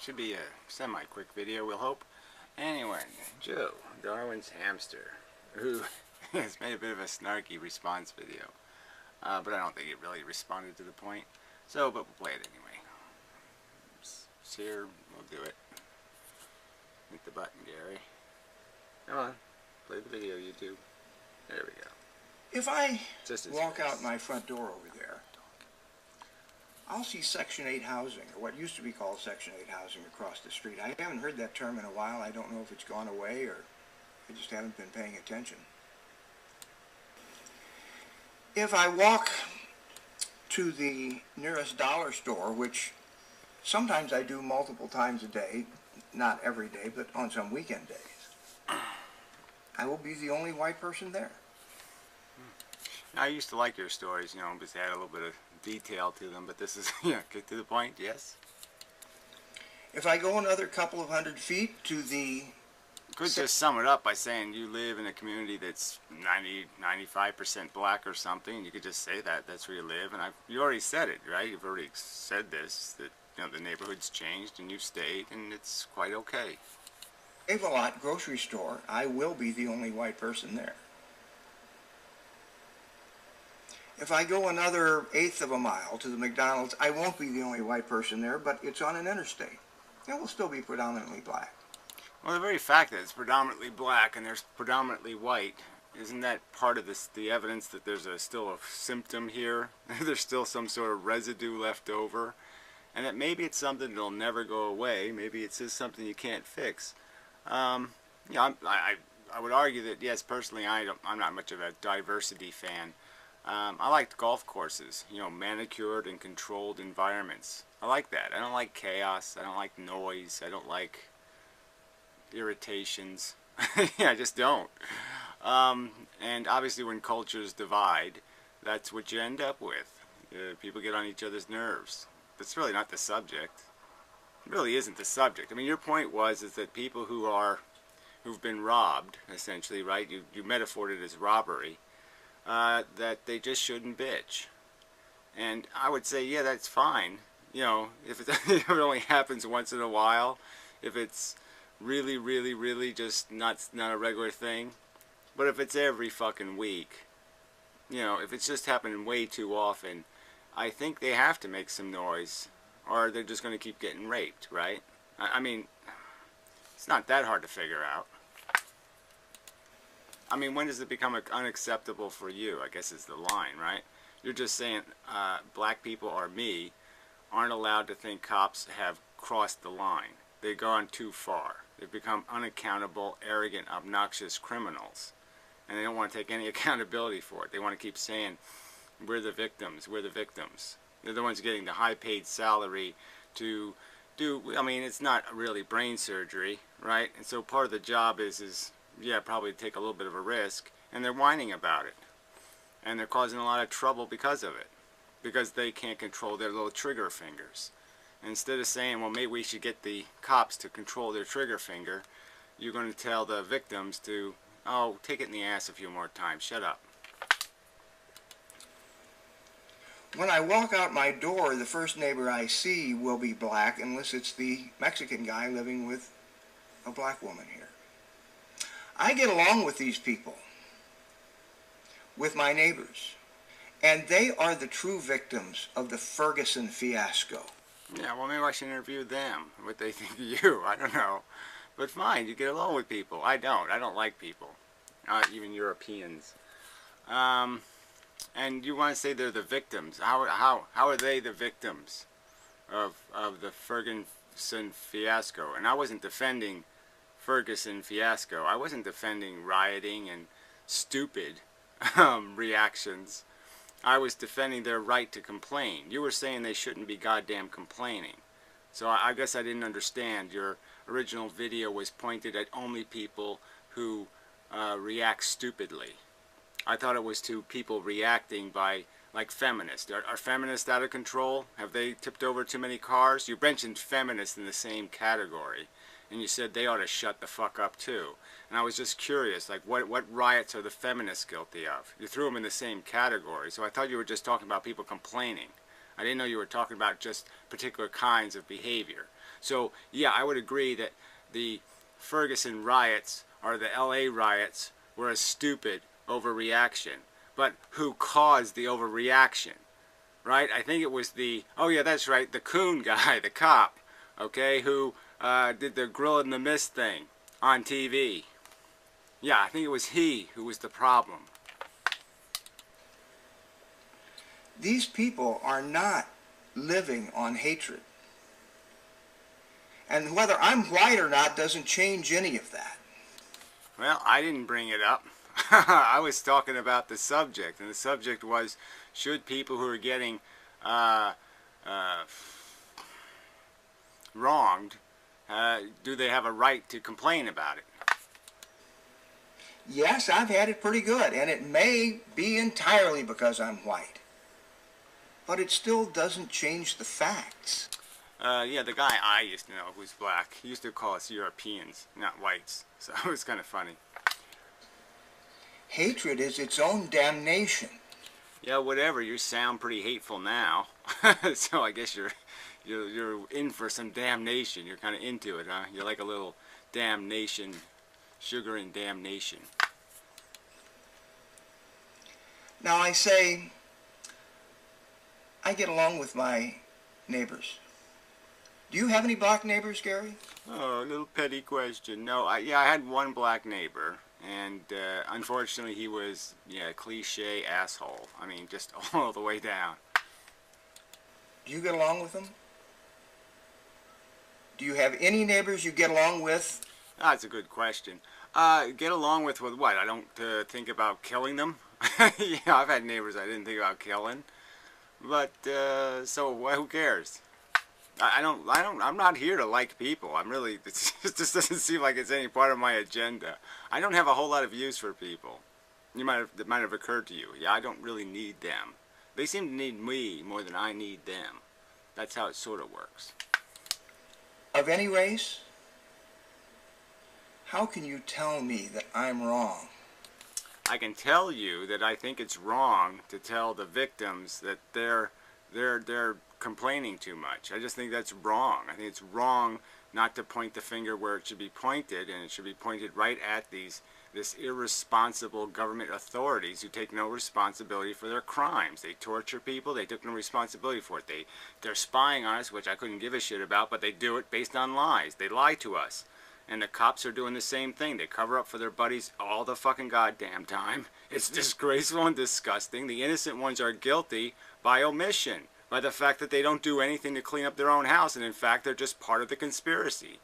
Should be a semi-quick video, we'll hope. Anyway, Joe, Darwin's hamster, who has made a bit of a snarky response video. But I don't think it really responded to the point. So, but we'll play it anyway. It's here, we'll do it. Hit the button, Gary. Come on, play the video, YouTube. There we go. If I walk out my front door over there, I'll see Section 8 housing, or what used to be called Section 8 housing, across the street. I haven't heard that term in a while. I don't know if it's gone away or I just haven't been paying attention. If I walk to the nearest dollar store, which sometimes I do multiple times a day, not every day, but on some weekend days, I will be the only white person there. I used to like your stories, you know, because they had a little bit of detail to them, but this is, yeah, get to the point, yes? If I go another couple of 100 feet to the... Could just sum it up by saying you live in a community that's 95% black or something. You could just say that, that's where you live, and you already said it, right? You've already said this, that, you know, the neighborhood's changed and you've stayed, and it's quite okay. Save-A-Lot grocery store, I will be the only white person there. If I go another eighth of a mile to the McDonald's, I won't be the only white person there, but it's on an interstate. It will still be predominantly black. Well, the very fact that it's predominantly black and there's predominantly white, isn't that part of the evidence that there's still a symptom here? There's still some sort of residue left over, and that maybe it's something that'll never go away. Maybe it's just something you can't fix. Yeah, I would argue that, yes, personally, I'm not much of a diversity fan. I like golf courses, you know, manicured and controlled environments. I like that. I don't like chaos. I don't like noise. I don't like irritations. Yeah, I just don't. And obviously when cultures divide, that's what you end up with. People get on each other's nerves. That's really not the subject. It really isn't the subject. I mean, your point is that people who've been robbed, essentially, right? You metaphored it as robbery. That they just shouldn't bitch. And I would say, yeah, that's fine. You know, if it only happens once in a while, if it's really, really, really just not a regular thing. But if it's every fucking week, you know, if it's just happening way too often, I think they have to make some noise, or they're just going to keep getting raped, right? I mean, it's not that hard to figure out. I mean, when does it become unacceptable for you, I guess is the line, right? You're just saying black people or me aren't allowed to think cops have crossed the line. They've gone too far. They've become unaccountable, arrogant, obnoxious criminals. And they don't want to take any accountability for it. They want to keep saying, we're the victims, we're the victims. They're the ones getting the high-paid salary to do, I mean, it's not really brain surgery, right? And so part of the job is yeah, probably take a little bit of a risk, and they're whining about it. And they're causing a lot of trouble because of it. Because they can't control their little trigger fingers. And instead of saying, well, maybe we should get the cops to control their trigger finger, you're going to tell the victims to, oh, take it in the ass a few more times, shut up. When I walk out my door, the first neighbor I see will be black, unless it's the Mexican guy living with a black woman here. I get along with these people, with my neighbors, and they are the true victims of the Ferguson fiasco. Yeah, well, maybe I should interview them, what they think of you, I don't know. But fine, you get along with people. I don't like people, even Europeans. And you want to say they're the victims. How are they the victims of the Ferguson fiasco? And I wasn't defending Ferguson fiasco. I wasn't defending rioting and stupid reactions. I was defending their right to complain. You were saying they shouldn't be goddamn complaining. So I guess I didn't understand. Your original video was pointed at only people who react stupidly. I thought it was to people reacting by, like, feminists. Are feminists out of control? Have they tipped over too many cars? You mentioned feminists in the same category. And you said they ought to shut the fuck up too. And I was just curious, like, what riots are the feminists guilty of? You threw them in the same category, so I thought you were just talking about people complaining. I didn't know you were talking about just particular kinds of behavior. So, yeah, I would agree that the Ferguson riots or the LA riots were a stupid overreaction. But who caused the overreaction? Right? I think it was oh yeah, that's right, the coon guy, the cop, okay, who did the grill in the mist thing on TV. Yeah, I think it was he who was the problem. These people are not living on hatred. And whether I'm white or not doesn't change any of that. Well, I didn't bring it up. I was talking about the subject, and the subject was, should people who are getting wronged, do they have a right to complain about it? Yes, I've had it pretty good, and it may be entirely because I'm white. But it still doesn't change the facts. Yeah, the guy I used to know who's black, he used to call us Europeans, not whites. So it was kind of funny. Hatred is its own damnation. Yeah, whatever. You sound pretty hateful now. So I guess you're in for some damnation. You're kind of into it, huh? You're like a little damnation, sugar and damnation. Now I say, I get along with my neighbors. Do you have any black neighbors, Gary? Oh, a little petty question. No, I had one black neighbor, and unfortunately he was, cliche asshole. I mean, just all the way down. Do you get along with them? Do you have any neighbors you get along with? That's a good question. Get along with what? I don't think about killing them. Yeah, I've had neighbors I didn't think about killing, but so who cares? I'm not here to like people. It just doesn't seem like it's any part of my agenda. I don't have a whole lot of use for people. It might have occurred to you. Yeah, I don't really need them. They seem to need me more than I need them. That's how it sort of works. Of any race? How can you tell me that I'm wrong? I can tell you that I think it's wrong to tell the victims that they're complaining too much. I just think that's wrong. I think it's wrong not to point the finger where it should be pointed, and it should be pointed right at this irresponsible government authorities who take no responsibility for their crimes. They torture people. They took no responsibility for it. They're spying on us, which I couldn't give a shit about, but they do it based on lies. They lie to us. And the cops are doing the same thing. They cover up for their buddies all the fucking goddamn time. It's disgraceful and disgusting. The innocent ones are guilty by omission, by the fact that they don't do anything to clean up their own house, and in fact they're just part of the conspiracy.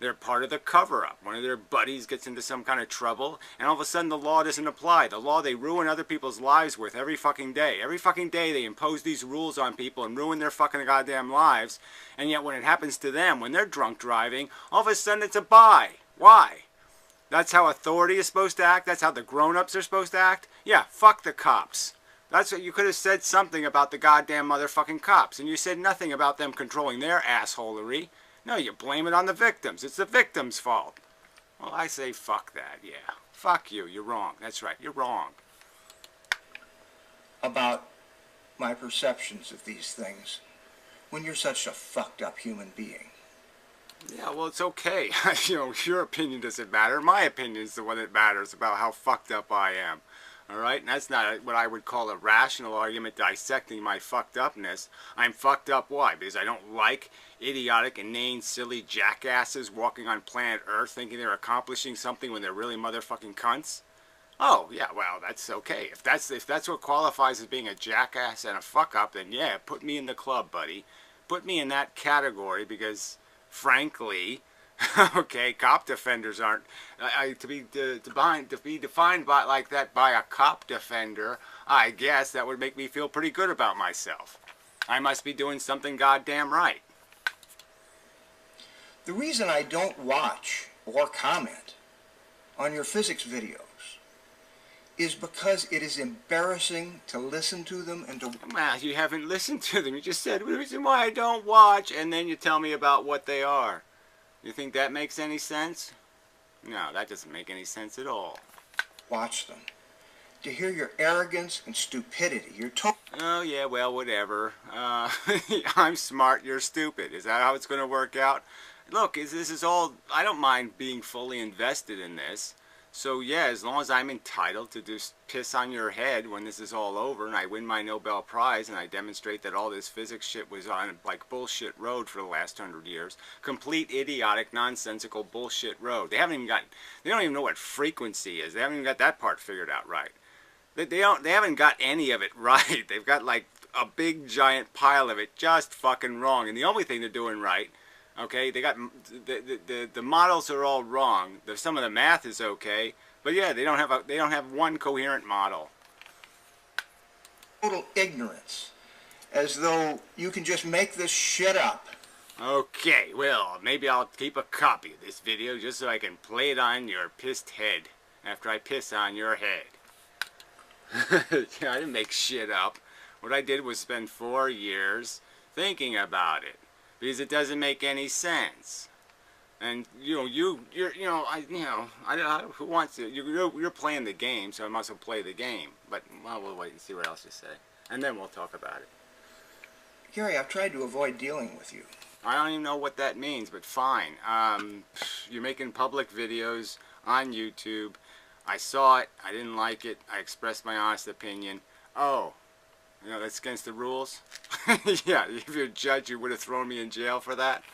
They're part of the cover-up. One of their buddies gets into some kind of trouble, and all of a sudden the law doesn't apply. The law they ruin other people's lives with every fucking day. Every fucking day they impose these rules on people and ruin their fucking goddamn lives, and yet when it happens to them, when they're drunk driving, all of a sudden it's a bye. Why? That's how authority is supposed to act? That's how the grown-ups are supposed to act? Yeah, fuck the cops. That's what you could have said something about the goddamn motherfucking cops, and you said nothing about them controlling their assholery. No, you blame it on the victims. It's the victims' fault. Well, I say fuck that, yeah. Fuck you, you're wrong. That's right, you're wrong. About my perceptions of these things, when you're such a fucked up human being. Yeah, well, it's okay. Your opinion doesn't matter. My opinion is the one that matters about how fucked up I am. Alright, and that's not what I would call a rational argument dissecting my fucked upness. I'm fucked up, why? Because I don't like idiotic, inane, silly jackasses walking on planet Earth thinking they're accomplishing something when they're really motherfucking cunts? Oh, yeah, well, that's okay. If that's what qualifies as being a jackass and a fuck-up, then yeah, put me in the club, buddy. Put me in that category because, frankly... Okay, cop defenders aren't to be defined by like that by a cop defender. I guess that would make me feel pretty good about myself. I must be doing something goddamn right. The reason I don't watch or comment on your physics videos is because it is embarrassing to listen to them and to... Well, you haven't listened to them. You just said the reason why I don't watch, and then you tell me about what they are. You think that makes any sense? No, that doesn't make any sense at all. Watch them. to hear your arrogance and stupidity. You're total. Oh, yeah, well, whatever. I'm smart, you're stupid. Is that how it's going to work out? Look, this is all... I don't mind being fully invested in this. So, yeah, as long as I'm entitled to just piss on your head when this is all over and I win my Nobel Prize and I demonstrate that all this physics shit was on, like, bullshit road for the last 100 years. Complete idiotic, nonsensical bullshit road. They don't even know what frequency is. They haven't even got that part figured out right. They haven't got any of it right. They've got like a big giant pile of it just fucking wrong. And the only thing they're doing right, okay, they got the models are all wrong. Some of the math is okay, but yeah, they don't have one coherent model. Total ignorance, as though you can just make this shit up. Okay, well, maybe I'll keep a copy of this video just so I can play it on your pissed head after I piss on your head. Yeah, I didn't make shit up. What I did was spend 4 years thinking about it because it doesn't make any sense. And who wants to? You're playing the game, so I must well play the game. But well, we'll wait and see what else you say, and then we'll talk about it. Gary, I've tried to avoid dealing with you. I don't even know what that means, but fine. You're making public videos on YouTube. I saw it. I didn't like it. I expressed my honest opinion. Oh, that's against the rules? Yeah, if you're a judge, you would have thrown me in jail for that.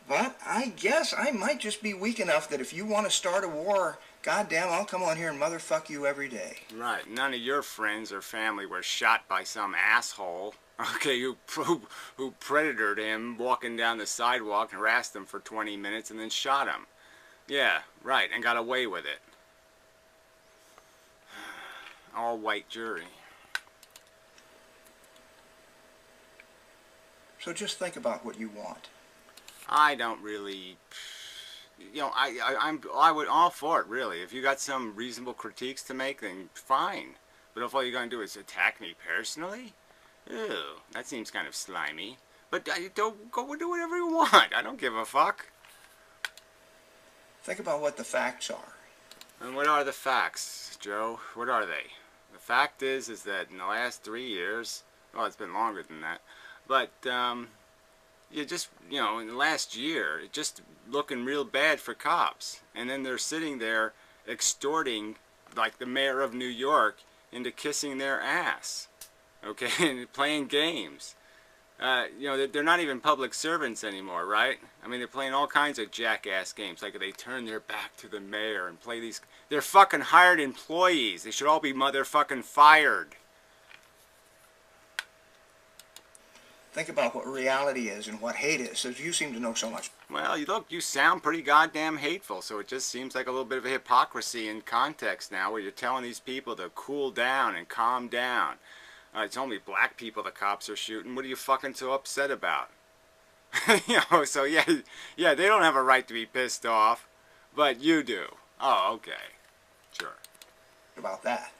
But I guess I might just be weak enough that if you want to start a war, goddamn, I'll come on here and motherfuck you every day. Right. None of your friends or family were shot by some asshole, okay, who predatored him walking down the sidewalk, harassed him for 20 minutes, and then shot him. Yeah, right, and got away with it. All white jury. So just think about what you want. I don't really, I would all for it, really. If you got some reasonable critiques to make, then fine. But if all you're going to do is attack me personally, ew, that seems kind of slimy. But don't go do whatever you want. I don't give a fuck. Think about what the facts are. And what are the facts, Joe? What are they? The fact is that in the last 3 years, well, it's been longer than that, but in the last year, it's just looking real bad for cops. And then they're sitting there extorting, like the mayor of New York, into kissing their ass, okay, and playing games. They're not even public servants anymore, right? I mean, they're playing all kinds of jackass games, like they turn their back to the mayor and play these... They're fucking hired employees. They should all be motherfucking fired. Think about what reality is and what hate is, as you seem to know so much. Well, look, you sound pretty goddamn hateful, so it just seems like a little bit of a hypocrisy in context now, where you're telling these people to cool down and calm down. It's only black people the cops are shooting. What are you fucking so upset about? So yeah, they don't have a right to be pissed off, but you do. Oh, okay. Sure. About that.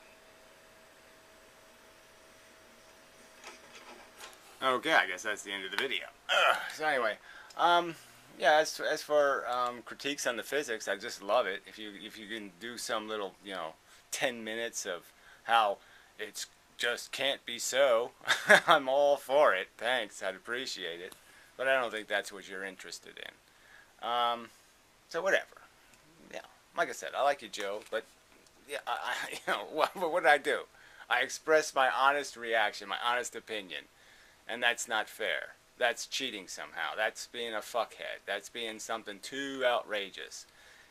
Okay, I guess that's the end of the video. So anyway, yeah, as for critiques on the physics, I just love it. If you can do some little, 10 minutes of how it's just can't be so, I'm all for it. Thanks, I'd appreciate it. But I don't think that's what you're interested in. So whatever. Yeah, like I said, I like you, Joe, but yeah, what did I do? I expressed my honest reaction, my honest opinion, and that's not fair. That's cheating somehow. That's being a fuckhead. That's being something too outrageous.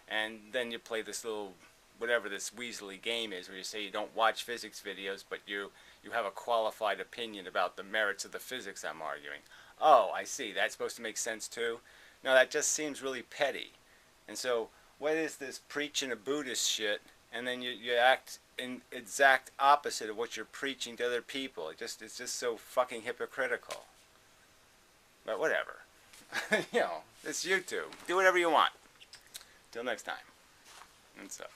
And then you play this little, whatever this weaselly game is, where you say you don't watch physics videos, but you have a qualified opinion about the merits of the physics I'm arguing. Oh, I see. That's supposed to make sense too? No, that just seems really petty. And so, what is this preaching a Buddhist shit, and then you act in exact opposite of what you're preaching to other people? It's just so fucking hypocritical. But whatever. It's YouTube. Do whatever you want. Till next time. And such.